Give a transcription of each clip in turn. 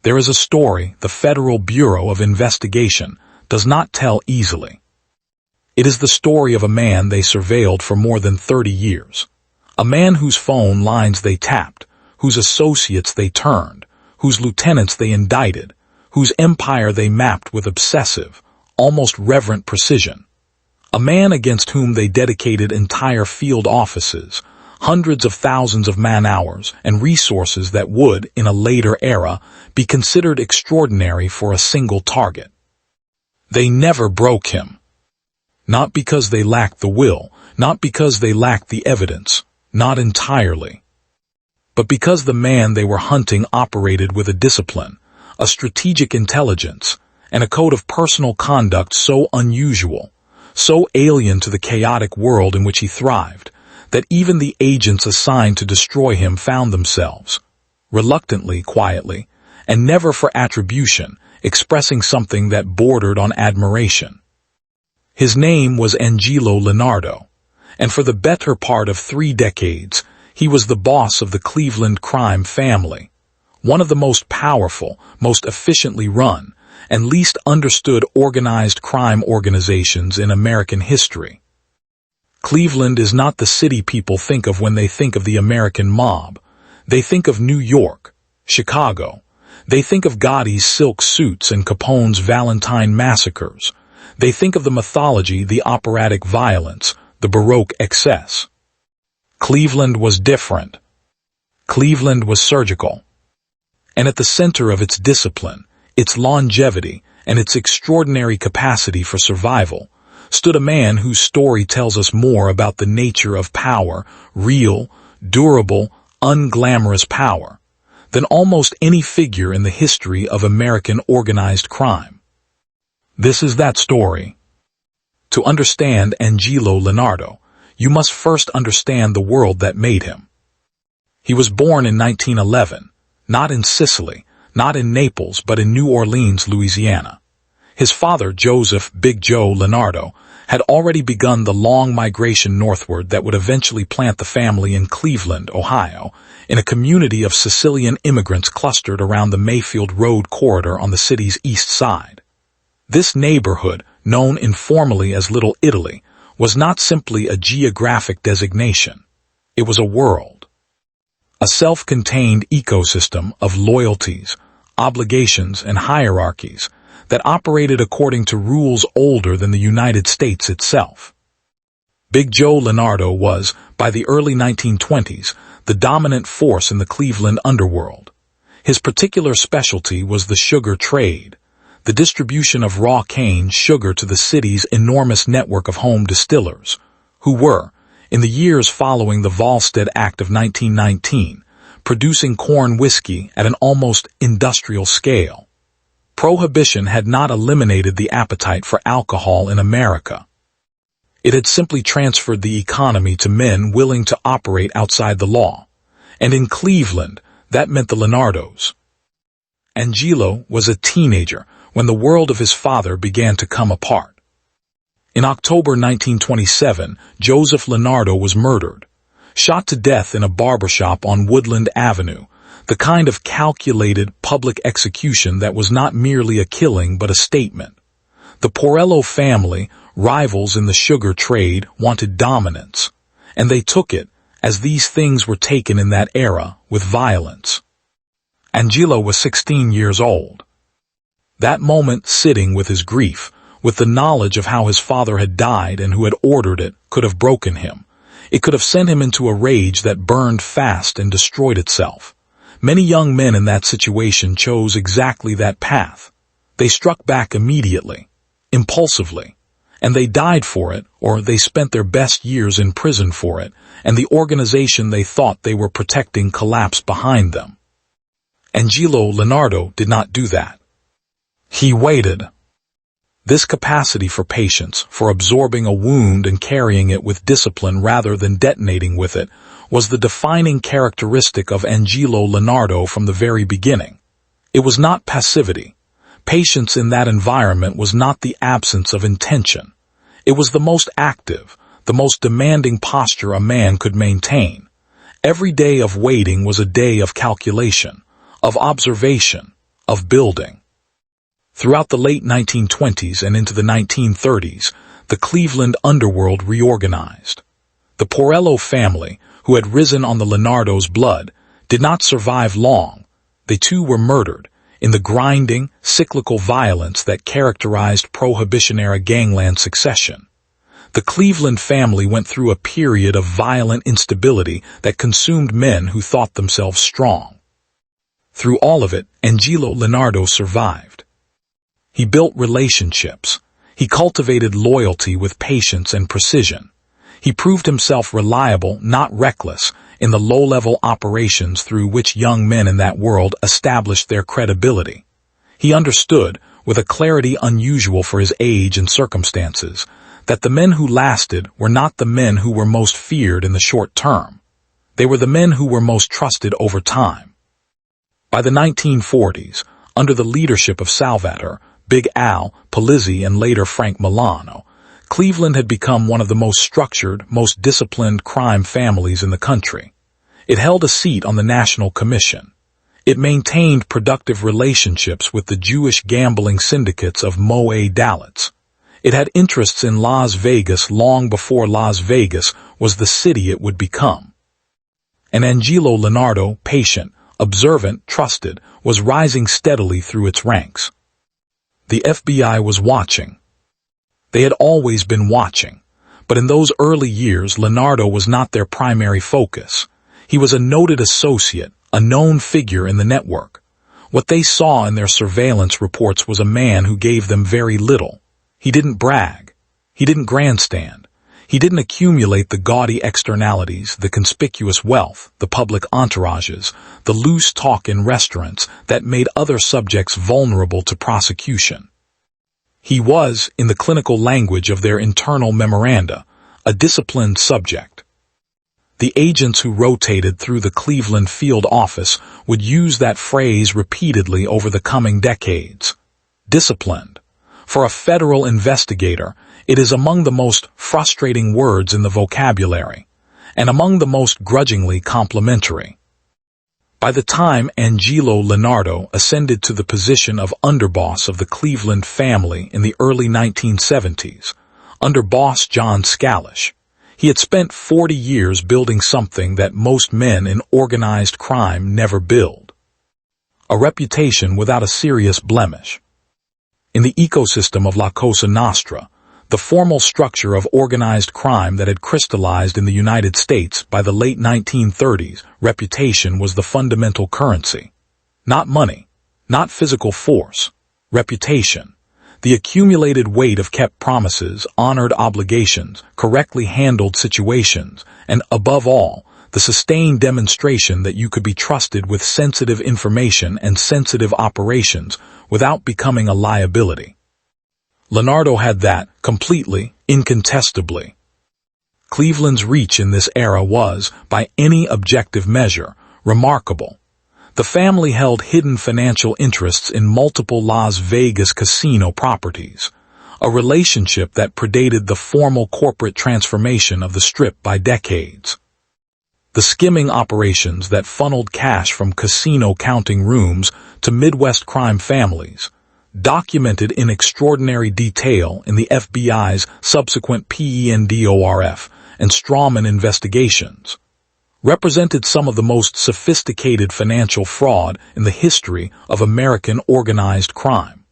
There is a story the Federal Bureau of Investigation does not tell easily. It is the story of a man they surveilled for more than 30 years. A man whose phone lines they tapped, whose associates they turned, whose lieutenants they indicted, whose empire they mapped with obsessive, almost reverent precision. A man against whom they dedicated entire field offices, hundreds of thousands of man-hours and resources that would, in a later era, be considered extraordinary for a single target. They never broke him. Not because they lacked the will, not because they lacked the evidence, not entirely, but because the man they were hunting operated with a discipline, a strategic intelligence, and a code of personal conduct so unusual, so alien to the chaotic world in which he thrived, that even the agents assigned to destroy him found themselves, reluctantly, quietly, and never for attribution, expressing something that bordered on admiration. His name was Angelo Lonardo, and for the better part of 3 decades, he was the boss of the Cleveland crime family, one of the most powerful, most efficiently run, and least understood organized crime organizations in American history. Cleveland is not the city people think of when they think of the American mob. They think of New York, Chicago. They think of Gotti's silk suits and Capone's Valentine massacres. They think of the mythology, the operatic violence, the Baroque excess. Cleveland was different. Cleveland was surgical. And at the center of its discipline, its longevity, and its extraordinary capacity for survival, stood a man whose story tells us more about the nature of power, real, durable, unglamorous power, than almost any figure in the history of American organized crime. This is that story. To understand Angelo Lonardo, you must first understand the world that made him. He was born in 1911, not in Sicily, not in Naples, but in New Orleans, Louisiana. His father, Joseph "Big Joe" Lonardo, had already begun the long migration northward that would eventually plant the family in Cleveland, Ohio, in a community of Sicilian immigrants clustered around the Mayfield Road corridor on the city's east side. This neighborhood, known informally as Little Italy, was not simply a geographic designation. It was a world. A self-contained ecosystem of loyalties, obligations, and hierarchies that operated according to rules older than the United States itself. Big Joe Lonardo was, by the early 1920s, the dominant force in the Cleveland underworld. His particular specialty was the sugar trade, the distribution of raw cane sugar to the city's enormous network of home distillers, who were, in the years following the Volstead Act of 1919, producing corn whiskey at an almost industrial scale. Prohibition had not eliminated the appetite for alcohol in America. It had simply transferred the economy to men willing to operate outside the law, and in Cleveland, that meant the Lonardos. Angelo was a teenager when the world of his father began to come apart. In October 1927, Joseph Lonardo was murdered, shot to death in a barbershop on Woodland Avenue, the kind of calculated public execution that was not merely a killing but a statement. The Porello family, rivals in the sugar trade, wanted dominance, and they took it, as these things were taken in that era, with violence. Angelo was 16 years old. That moment, sitting with his grief, with the knowledge of how his father had died and who had ordered it, could have broken him. It could have sent him into a rage that burned fast and destroyed itself. Many young men in that situation chose exactly that path. They struck back immediately, impulsively, and they died for it, or they spent their best years in prison for it, and the organization they thought they were protecting collapsed behind them. Angelo Lonardo did not do that. He waited. This capacity for patience, for absorbing a wound and carrying it with discipline rather than detonating with it, was the defining characteristic of Angelo Lonardo from the very beginning. It was not passivity. Patience in that environment was not the absence of intention. It was the most active, the most demanding posture a man could maintain. Every day of waiting was a day of calculation, of observation, of building. Throughout the late 1920s and into the 1930s, the Cleveland underworld reorganized. The Porello family, who had risen on the Lonardo's blood, did not survive long. They too were murdered in the grinding, cyclical violence that characterized Prohibition-era gangland succession. The Cleveland family went through a period of violent instability that consumed men who thought themselves strong. Through all of it, Angelo Lonardo survived. He built relationships. He cultivated loyalty with patience and precision. He proved himself reliable, not reckless, in the low-level operations through which young men in that world established their credibility. He understood, with a clarity unusual for his age and circumstances, that the men who lasted were not the men who were most feared in the short term. They were the men who were most trusted over time. By the 1940s, under the leadership of Salvatore, Big Al, Polizzi, and later Frank Milano, Cleveland had become one of the most structured, most disciplined crime families in the country. It held a seat on the National Commission. It maintained productive relationships with the Jewish gambling syndicates of Moe Dalitz. It had interests in Las Vegas long before Las Vegas was the city it would become. And Angelo Lonardo, patient, observant, trusted, was rising steadily through its ranks. The FBI was watching. They had always been watching, but in those early years Lonardo was not their primary focus. He was a noted associate, a known figure in the network. What they saw in their surveillance reports was a man who gave them very little. He didn't brag. He didn't grandstand. He didn't accumulate the gaudy externalities, the conspicuous wealth, the public entourages, the loose talk in restaurants that made other subjects vulnerable to prosecution. He was, in the clinical language of their internal memoranda, a disciplined subject. The agents who rotated through the Cleveland field office would use that phrase repeatedly over the coming decades. Disciplined. For a federal investigator, it is among the most frustrating words in the vocabulary, and among the most grudgingly complimentary. By the time Angelo Lonardo ascended to the position of underboss of the Cleveland family in the early 1970s, under boss John Scalish, he had spent 40 years building something that most men in organized crime never build. A reputation without a serious blemish. In the ecosystem of La Cosa Nostra, the formal structure of organized crime that had crystallized in the United States by the late 1930s, reputation was the fundamental currency. Not money, not physical force, reputation. The accumulated weight of kept promises, honored obligations, correctly handled situations, and above all, the sustained demonstration that you could be trusted with sensitive information and sensitive operations without becoming a liability. Lonardo had that, completely, incontestably. Cleveland's reach in this era was, by any objective measure, remarkable. The family held hidden financial interests in multiple Las Vegas casino properties, a relationship that predated the formal corporate transformation of the Strip by decades. The skimming operations that funneled cash from casino counting rooms to Midwest crime families, documented in extraordinary detail in the FBI's subsequent PENDORF and Strawman investigations, represented some of the most sophisticated financial fraud in the history of American organized crime.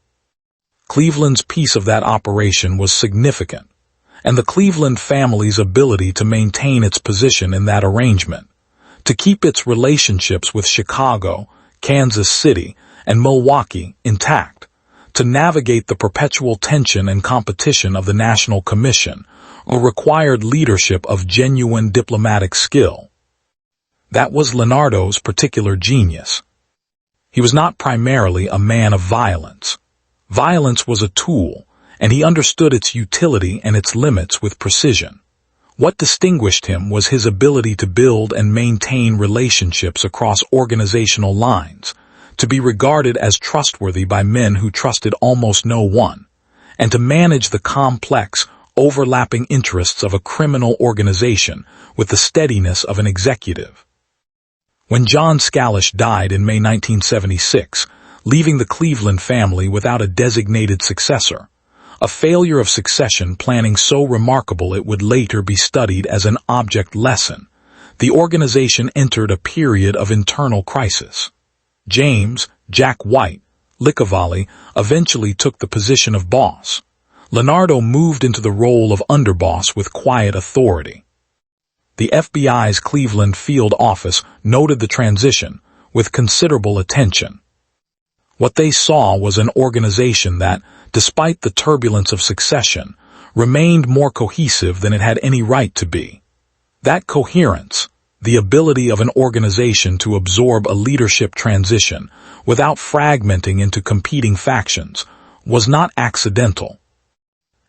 Cleveland's piece of that operation was significant, and the Cleveland family's ability to maintain its position in that arrangement, to keep its relationships with Chicago, Kansas City, and Milwaukee intact, to navigate the perpetual tension and competition of the National Commission, required leadership of genuine diplomatic skill. That was Lonardo's particular genius. He was not primarily a man of violence. Violence was a tool, and he understood its utility and its limits with precision. What distinguished him was his ability to build and maintain relationships across organizational lines, to be regarded as trustworthy by men who trusted almost no one, and to manage the complex, overlapping interests of a criminal organization with the steadiness of an executive. When John Scalish died in May 1976, leaving the Cleveland family without a designated successor, a failure of succession planning so remarkable it would later be studied as an object lesson. The organization entered a period of internal crisis. James, Jack White, Liccavalli, eventually took the position of boss. Lonardo moved into the role of underboss with quiet authority. The FBI's Cleveland field office noted the transition with considerable attention. What they saw was an organization that, despite the turbulence of succession, remained more cohesive than it had any right to be. That coherence, the ability of an organization to absorb a leadership transition without fragmenting into competing factions, was not accidental.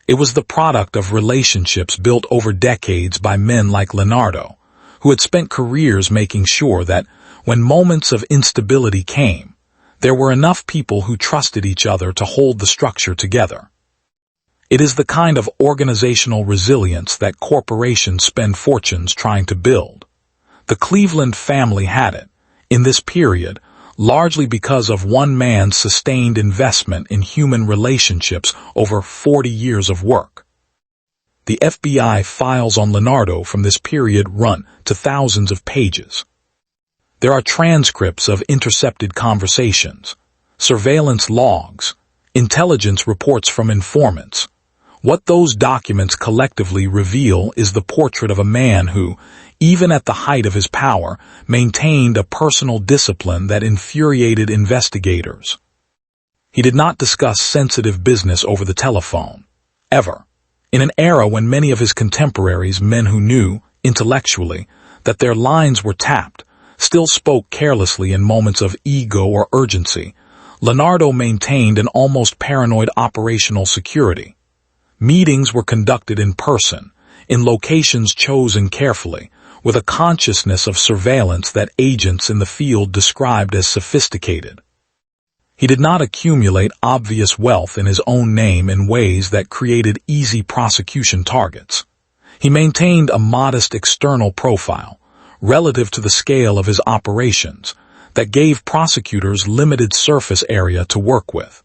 It was the product of relationships built over decades by men like Lonardo, who had spent careers making sure that, when moments of instability came, there were enough people who trusted each other to hold the structure together. It is the kind of organizational resilience that corporations spend fortunes trying to build. The Cleveland family had it, in this period, largely because of one man's sustained investment in human relationships over 40 years of work. The FBI files on Lonardo from this period run to thousands of pages. There are transcripts of intercepted conversations, surveillance logs, intelligence reports from informants. What those documents collectively reveal is the portrait of a man who, even at the height of his power, maintained a personal discipline that infuriated investigators. He did not discuss sensitive business over the telephone, ever. In an era when many of his contemporaries, men who knew, intellectually, that their lines were tapped, still spoke carelessly in moments of ego or urgency, Lonardo maintained an almost paranoid operational security. Meetings were conducted in person, in locations chosen carefully, with a consciousness of surveillance that agents in the field described as sophisticated. He did not accumulate obvious wealth in his own name in ways that created easy prosecution targets. He maintained a modest external profile, relative to the scale of his operations, that gave prosecutors limited surface area to work with.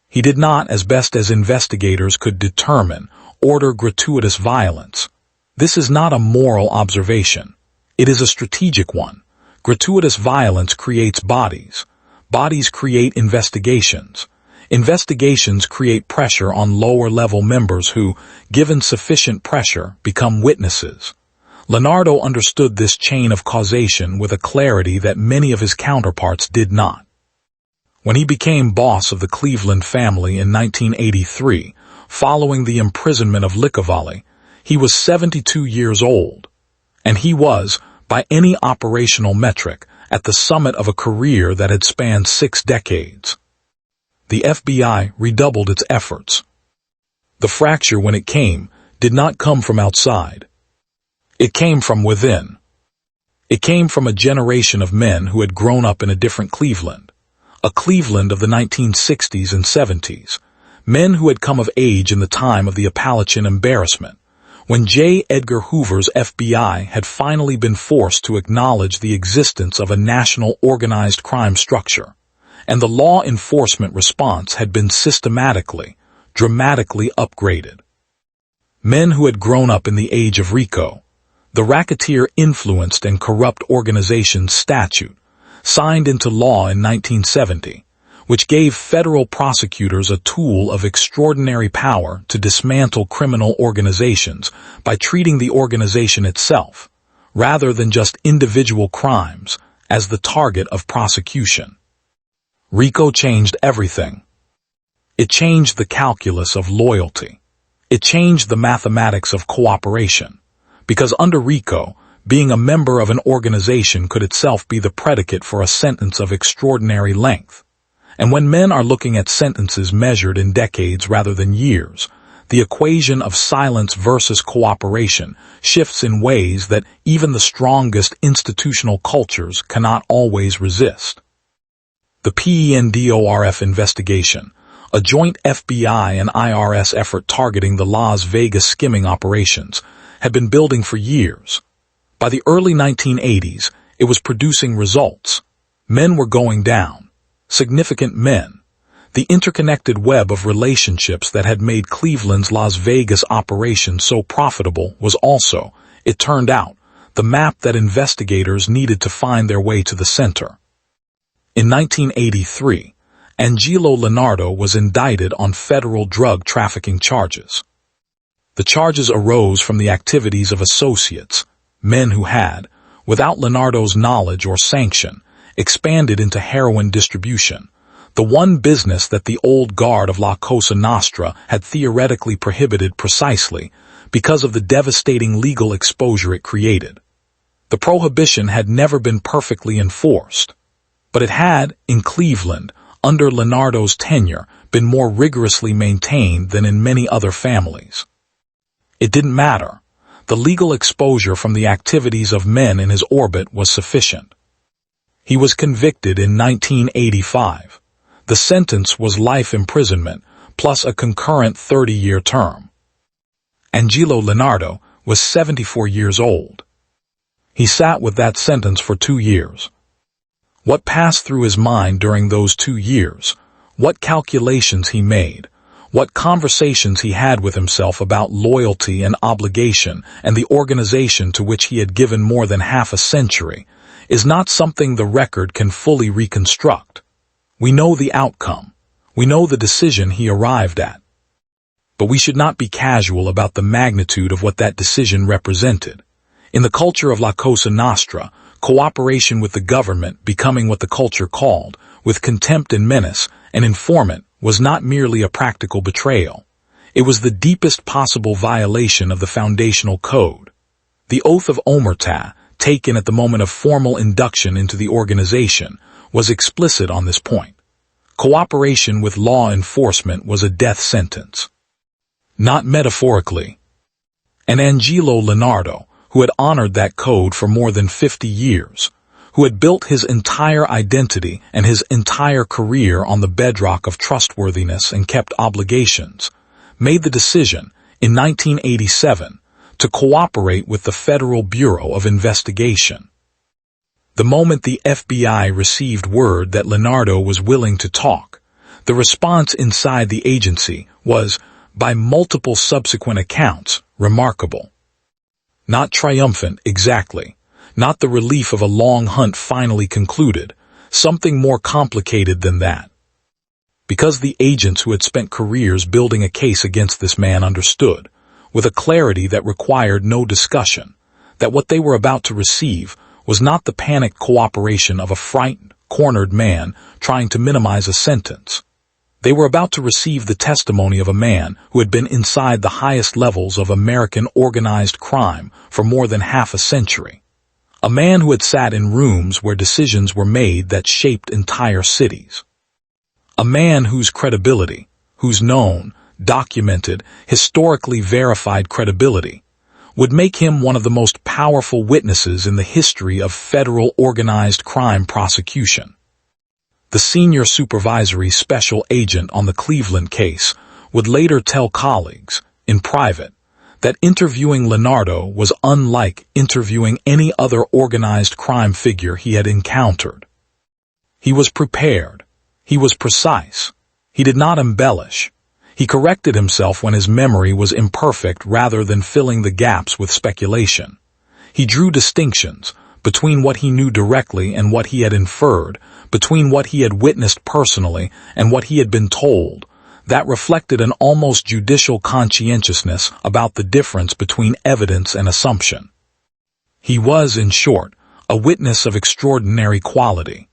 He did not, as best as investigators could determine, order gratuitous violence. This is not a moral observation. It is a strategic one. Gratuitous violence creates bodies. Bodies create investigations. Investigations create pressure on lower-level members who, given sufficient pressure, become witnesses. Lonardo understood this chain of causation with a clarity that many of his counterparts did not. When he became boss of the Cleveland family in 1983, following the imprisonment of Liccavalli, he was 72 years old, and he was, by any operational metric, at the summit of a career that had spanned 6 decades. The FBI redoubled its efforts. The fracture, when it came, did not come from outside. It came from within. It came from a generation of men who had grown up in a different Cleveland. A Cleveland of the 1960s and 70s, men who had come of age in the time of the Appalachian embarrassment, when J. Edgar Hoover's FBI had finally been forced to acknowledge the existence of a national organized crime structure, and the law enforcement response had been systematically, dramatically upgraded. Men who had grown up in the age of RICO, the racketeer-influenced and corrupt organizations statute, signed into law in 1970, which gave federal prosecutors a tool of extraordinary power to dismantle criminal organizations by treating the organization itself, rather than just individual crimes, as the target of prosecution. RICO changed everything. It changed the calculus of loyalty. It changed the mathematics of cooperation, because under RICO, being a member of an organization could itself be the predicate for a sentence of extraordinary length. And when men are looking at sentences measured in decades rather than years, the equation of silence versus cooperation shifts in ways that even the strongest institutional cultures cannot always resist. The PENDORF investigation, a joint FBI and IRS effort targeting the Las Vegas skimming operations, had been building for years. By the early 1980s, it was producing results. Men were going down. significant men. The interconnected web of relationships that had made Cleveland's Las Vegas operation so profitable was also, it turned out, the map that investigators needed to find their way to the center. In 1983, Angelo Lonardo was indicted on federal drug trafficking charges. The charges arose from the activities of associates, men who had, without Lonardo's knowledge or sanction, expanded into heroin distribution, the one business that the old guard of La Cosa Nostra had theoretically prohibited precisely because of the devastating legal exposure it created. The prohibition had never been perfectly enforced, but it had, in Cleveland, under Lonardo's tenure, been more rigorously maintained than in many other families. It didn't matter. The legal exposure from the activities of men in his orbit was sufficient. He was convicted in 1985. The sentence was life imprisonment, plus a concurrent 30-year term. Angelo Lonardo was 74 years old. He sat with that sentence for 2 years. What passed through his mind during those 2 years, what calculations he made, what conversations he had with himself about loyalty and obligation and the organization to which he had given more than half a century, is not something the record can fully reconstruct. We know the outcome. We know the decision he arrived at. But we should not be casual about the magnitude of what that decision represented. In the culture of La Cosa Nostra, cooperation with the government becoming what the culture called, with contempt and menace, an informant, was not merely a practical betrayal. It was the deepest possible violation of the foundational code. The oath of omerta, taken at the moment of formal induction into the organization, was explicit on this point. Cooperation with law enforcement was a death sentence. Not metaphorically. And Angelo Lonardo, who had honored that code for more than 50 years, who had built his entire identity and his entire career on the bedrock of trustworthiness and kept obligations, made the decision, in 1987, to cooperate with the Federal Bureau of Investigation. The moment the FBI received word that Lonardo was willing to talk, the response inside the agency was, by multiple subsequent accounts, remarkable. Not triumphant, exactly. Not the relief of a long hunt finally concluded, something more complicated than that. Because the agents who had spent careers building a case against this man understood, with a clarity that required no discussion, that what they were about to receive was not the panicked cooperation of a frightened, cornered man trying to minimize a sentence. They were about to receive the testimony of a man who had been inside the highest levels of American organized crime for more than half a century. A man who had sat in rooms where decisions were made that shaped entire cities. A man whose credibility, whose known, documented, historically verified credibility, would make him one of the most powerful witnesses in the history of federal organized crime prosecution. The senior supervisory special agent on the Cleveland case would later tell colleagues, in private, that interviewing Lonardo was unlike interviewing any other organized crime figure he had encountered. He was prepared. He was precise. He did not embellish. He corrected himself when his memory was imperfect rather than filling the gaps with speculation. He drew distinctions between what he knew directly and what he had inferred, between what he had witnessed personally and what he had been told, that reflected an almost judicial conscientiousness about the difference between evidence and assumption. He was, in short, a witness of extraordinary quality.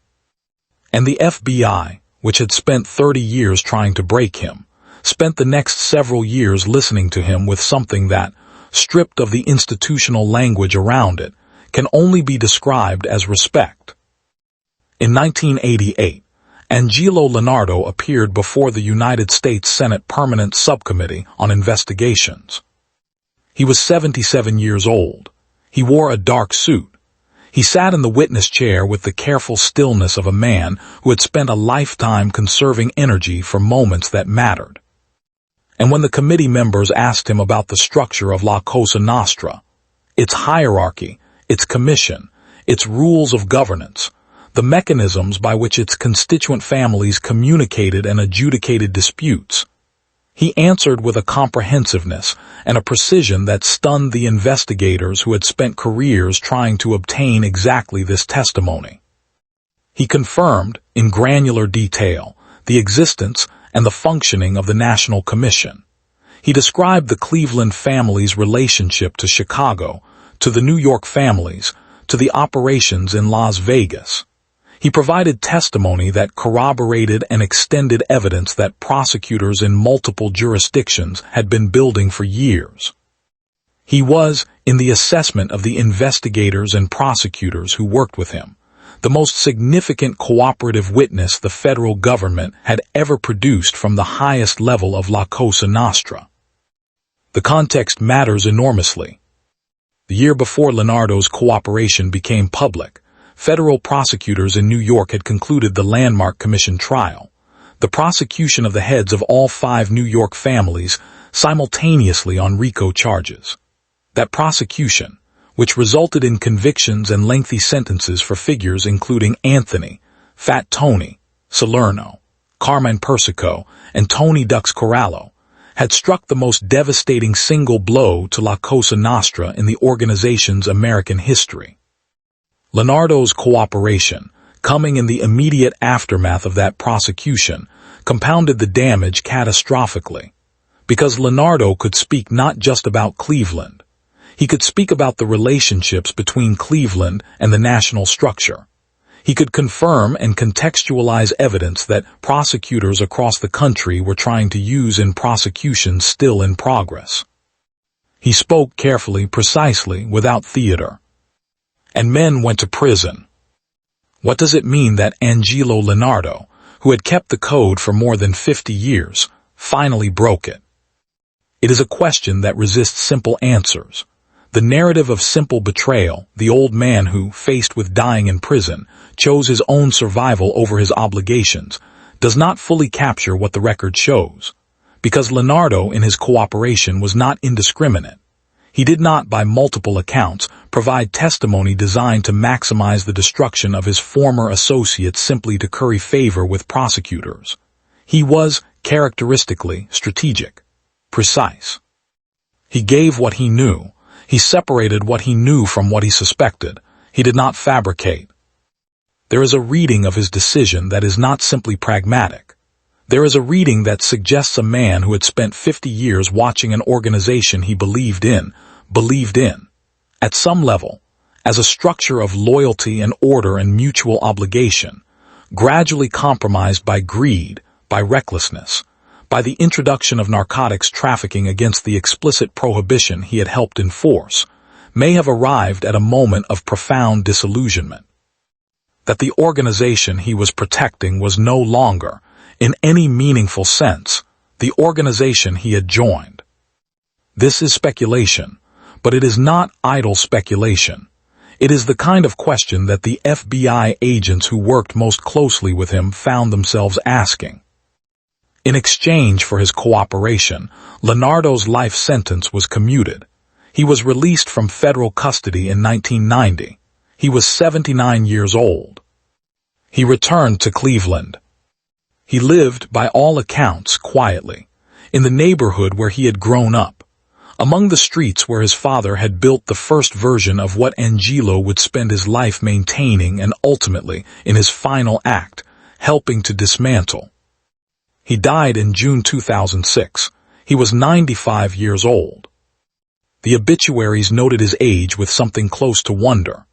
And the FBI, which had spent 30 years trying to break him, spent the next several years listening to him with something that, stripped of the institutional language around it, can only be described as respect. In 1988, Angelo Lonardo appeared before the United States Senate Permanent Subcommittee on Investigations. He was 77 years old. He wore a dark suit. He sat in the witness chair with the careful stillness of a man who had spent a lifetime conserving energy for moments that mattered. And when the committee members asked him about the structure of La Cosa Nostra, its hierarchy, its commission, its rules of governance, the mechanisms by which its constituent families communicated and adjudicated disputes. He answered with a comprehensiveness and a precision that stunned the investigators who had spent careers trying to obtain exactly this testimony. He confirmed, in granular detail, the existence and the functioning of the National Commission. He described the Cleveland family's relationship to Chicago, to the New York families, to the operations in Las Vegas. He provided testimony that corroborated and extended evidence that prosecutors in multiple jurisdictions had been building for years. He was, in the assessment of the investigators and prosecutors who worked with him, the most significant cooperative witness the federal government had ever produced from the highest level of La Cosa Nostra. The context matters enormously. The year before Lonardo's cooperation became public, federal prosecutors in New York had concluded the Landmark Commission trial, the prosecution of the heads of all 5 New York families simultaneously on RICO charges. That prosecution, which resulted in convictions and lengthy sentences for figures including Anthony, Fat Tony, Salerno, Carmine Persico, and Tony Dux Corallo, had struck the most devastating single blow to La Cosa Nostra in the organization's American history. Lonardo's cooperation, coming in the immediate aftermath of that prosecution, compounded the damage catastrophically, because Lonardo could speak not just about Cleveland. He could speak about the relationships between Cleveland and the national structure. He could confirm and contextualize evidence that prosecutors across the country were trying to use in prosecutions still in progress. He spoke carefully, precisely, without theater. And men went to prison. What does it mean that Angelo Lonardo, who had kept the code for more than 50 years, finally broke it? It is a question that resists simple answers. The narrative of simple betrayal, the old man who, faced with dying in prison, chose his own survival over his obligations, does not fully capture what the record shows. Because Lonardo, in his cooperation, was not indiscriminate. He did not, by multiple accounts, provide testimony designed to maximize the destruction of his former associates simply to curry favor with prosecutors. He was, characteristically, strategic, precise. He gave what he knew. He separated what he knew from what he suspected. He did not fabricate. There is a reading of his decision that is not simply pragmatic. There is a reading that suggests a man who had spent 50 years watching an organization he believed in, at some level, as a structure of loyalty and order and mutual obligation, gradually compromised by greed, by recklessness, by the introduction of narcotics trafficking against the explicit prohibition he had helped enforce, may have arrived at a moment of profound disillusionment. That the organization he was protecting was no longer, in any meaningful sense, the organization he had joined. This is speculation, but it is not idle speculation. It is the kind of question that the FBI agents who worked most closely with him found themselves asking. In exchange for his cooperation, Lonardo's life sentence was commuted. He was released from federal custody in 1990. He was 79 years old. He returned to Cleveland. He lived, by all accounts, quietly, in the neighborhood where he had grown up, among the streets where his father had built the first version of what Angelo would spend his life maintaining and ultimately, in his final act, helping to dismantle. He died in June 2006. He was 95 years old. The obituaries noted his age with something close to wonder.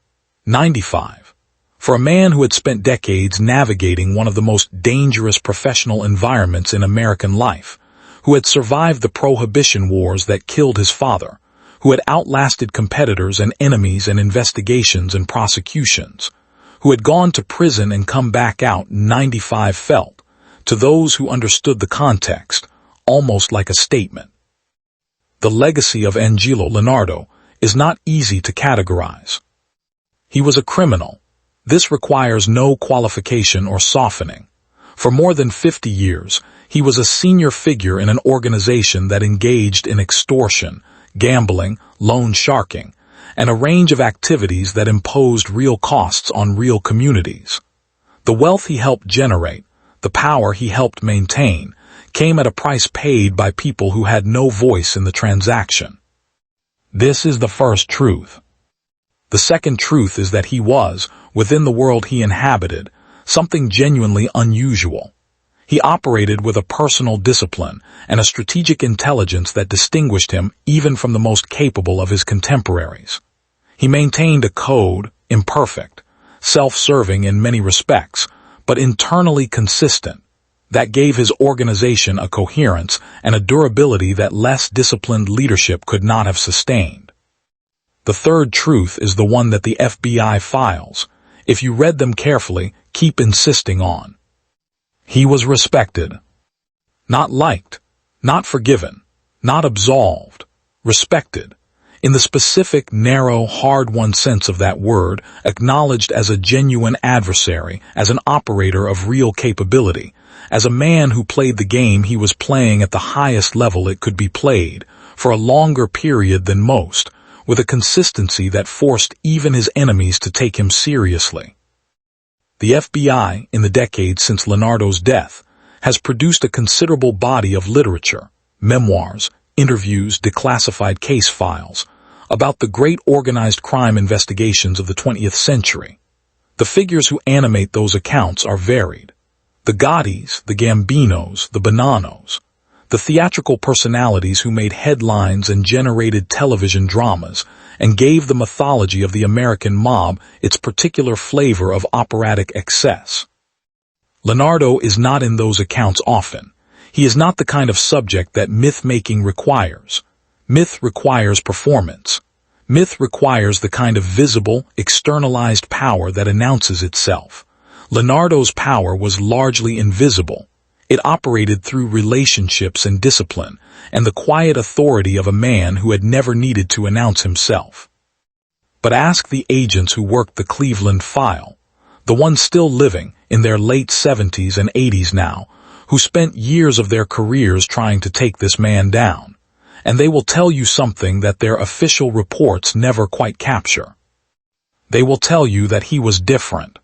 95. For a man who had spent decades navigating one of the most dangerous professional environments in American life, who had survived the Prohibition wars that killed his father, who had outlasted competitors and enemies and investigations and prosecutions, who had gone to prison and come back out, 95 felt, to those who understood the context, almost like a statement. The legacy of Angelo Lonardo is not easy to categorize. He was a criminal. This requires no qualification or softening. For more than 50 years, he was a senior figure in an organization that engaged in extortion, gambling, loan sharking, and a range of activities that imposed real costs on real communities. The wealth he helped generate, the power he helped maintain, came at a price paid by people who had no voice in the transaction. This is the first truth. The second truth is that he was, within the world he inhabited, something genuinely unusual. He operated with a personal discipline and a strategic intelligence that distinguished him even from the most capable of his contemporaries. He maintained a code, imperfect, self-serving in many respects, but internally consistent, that gave his organization a coherence and a durability that less disciplined leadership could not have sustained. The third truth is the one that the FBI files, if you read them carefully, keep insisting on. He was respected. Not liked, not forgiven, not absolved, respected. In the specific, narrow, hard-won sense of that word, acknowledged as a genuine adversary, as an operator of real capability, as a man who played the game he was playing at the highest level it could be played, for a longer period than most, with a consistency that forced even his enemies to take him seriously. The FBI, in the decades since Lonardo's death, has produced a considerable body of literature, memoirs, interviews, declassified case files, about the great organized crime investigations of the 20th century. The figures who animate those accounts are varied. The Gottis, the Gambinos, the Bonanos, the theatrical personalities who made headlines and generated television dramas and gave the mythology of the American mob its particular flavor of operatic excess. Lonardo is not in those accounts often. He is not the kind of subject that myth-making requires. Myth requires performance. Myth requires the kind of visible, externalized power that announces itself. Lonardo's power was largely invisible. It operated through relationships and discipline, and the quiet authority of a man who had never needed to announce himself. But ask the agents who worked the Cleveland file, the ones still living in their late 70s and 80s now, who spent years of their careers trying to take this man down, and they will tell you something that their official reports never quite capture. They will tell you that he was different.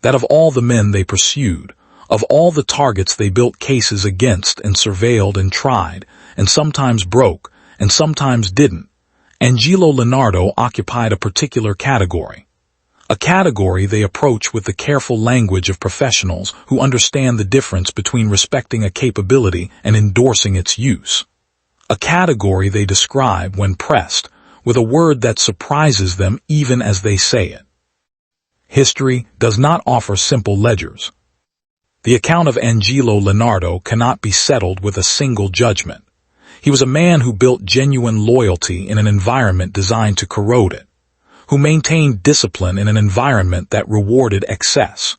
That of all the men they pursued, of all the targets they built cases against and surveilled and tried, and sometimes broke, and sometimes didn't, Angelo Lonardo occupied a particular category. A category they approach with the careful language of professionals who understand the difference between respecting a capability and endorsing its use. A category they describe, when pressed, with a word that surprises them even as they say it. History does not offer simple ledgers. The account of Angelo Lonardo cannot be settled with a single judgment. He was a man who built genuine loyalty in an environment designed to corrode it, who maintained discipline in an environment that rewarded excess,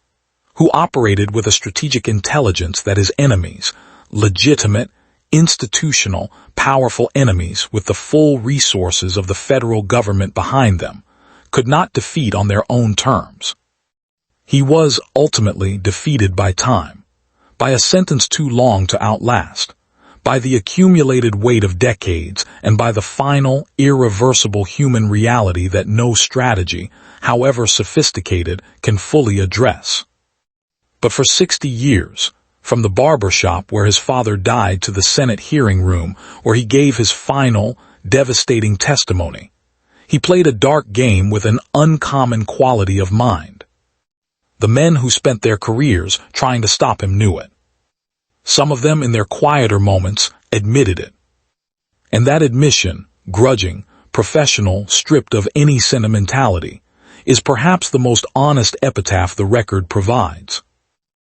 who operated with a strategic intelligence that his enemies, legitimate, institutional, powerful enemies with the full resources of the federal government behind them, could not defeat on their own terms. He was ultimately defeated by time, by a sentence too long to outlast, by the accumulated weight of decades, and by the final, irreversible human reality that no strategy, however sophisticated, can fully address. But for 60 years, from the barbershop where his father died to the Senate hearing room where he gave his final, devastating testimony, he played a dark game with an uncommon quality of mind. The men who spent their careers trying to stop him knew it. Some of them in their quieter moments admitted it. And that admission, grudging, professional, stripped of any sentimentality, is perhaps the most honest epitaph the record provides.